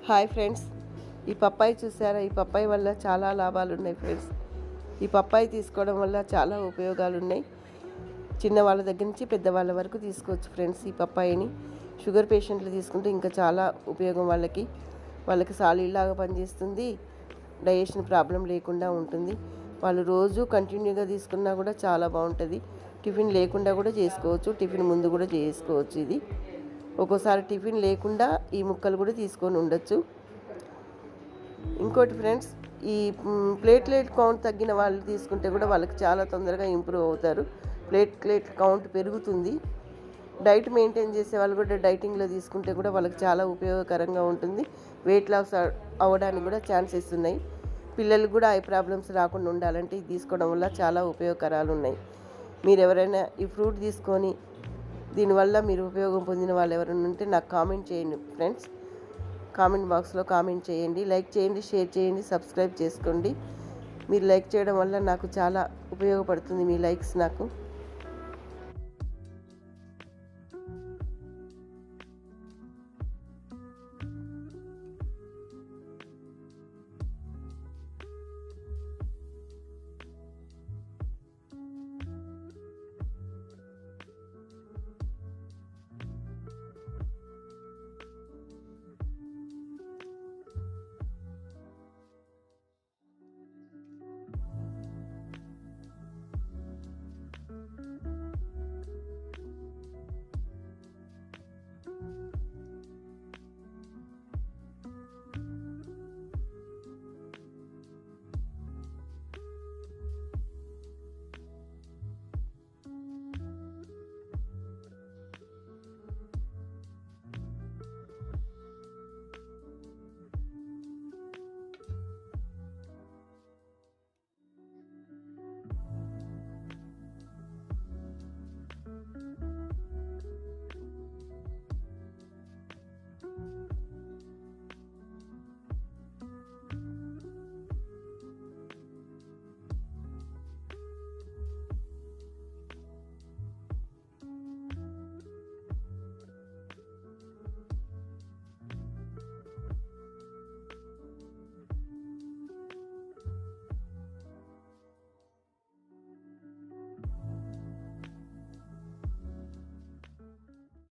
Hi friends, ఈ Popeye చూసారా? ఈ పప్పాయి వల్ల చాలా లాభాలు ఉన్నాయి ఫ్రెండ్స్. ఈ పప్పాయి తీసుకోవడం వల్ల చాలా ఉపయోగాలు ఉన్నాయి. చిన్నవాళ్ళ దగ్గర నుంచి పెద్దవాళ్ళ వరకు తీసుకోవచ్చు ఫ్రెండ్స్. ఈ పప్పాయిని షుగర్ పేషెంట్లు తీసుకుంటే ఇంకా చాలా ఉపయోగం. వాళ్ళకి సాలీలాగా పనిచేస్తుంది. డైజెషన్ ప్రాబ్లం లేకుండా ఉంటుంది. వాళ్ళు రోజు కంటిన్యూగా తీసుకున్నా కూడా చాలా బాగుంటుంది. టిఫిన్ లేకుండా కూడా చేసుకోవచ్చు, టిఫిన్ ముందు కూడా చేసుకోవచ్చు. ఇది ఒక్కోసారి టిఫిన్ లేకుండా ఈ ముక్కలు కూడా తీసుకొని ఉండొచ్చు. ఇంకోటి ఫ్రెండ్స్, ఈ ప్లేట్లెట్ కౌంట్ తగ్గిన వాళ్ళు తీసుకుంటే కూడా వాళ్ళకి చాలా తొందరగా ఇంప్రూవ్ అవుతారు. ప్లేట్లెట్ కౌంట్ పెరుగుతుంది. డైట్ మెయింటైన్ చేసే వాళ్ళు కూడా డైటింగ్లో తీసుకుంటే కూడా వాళ్ళకి చాలా ఉపయోగకరంగా ఉంటుంది. వెయిట్ లాస్ అవ్వడానికి కూడా ఛాన్సెస్ ఉన్నాయి. పిల్లలకు కూడా ఐ ప్రాబ్లమ్స్ రాకుండా ఉండాలంటే ఇది తీసుకోవడం వల్ల చాలా ఉపయోగకరాలు ఉన్నాయి. మీరు ఎవరైనా ఈ ఫ్రూట్ తీసుకొని దీనివల్ల మీరు ఉపయోగం పొందిన వాళ్ళు ఎవరైనా ఉంటే నాకు కామెంట్ చేయండి ఫ్రెండ్స్. కామెంట్ బాక్స్లో కామెంట్ చేయండి, లైక్ చేయండి, షేర్ చేయండి, సబ్స్క్రైబ్ చేసుకోండి. మీరు లైక్ చేయడం వల్ల నాకు చాలా ఉపయోగపడుతుంది. మీ లైక్స్ నాకు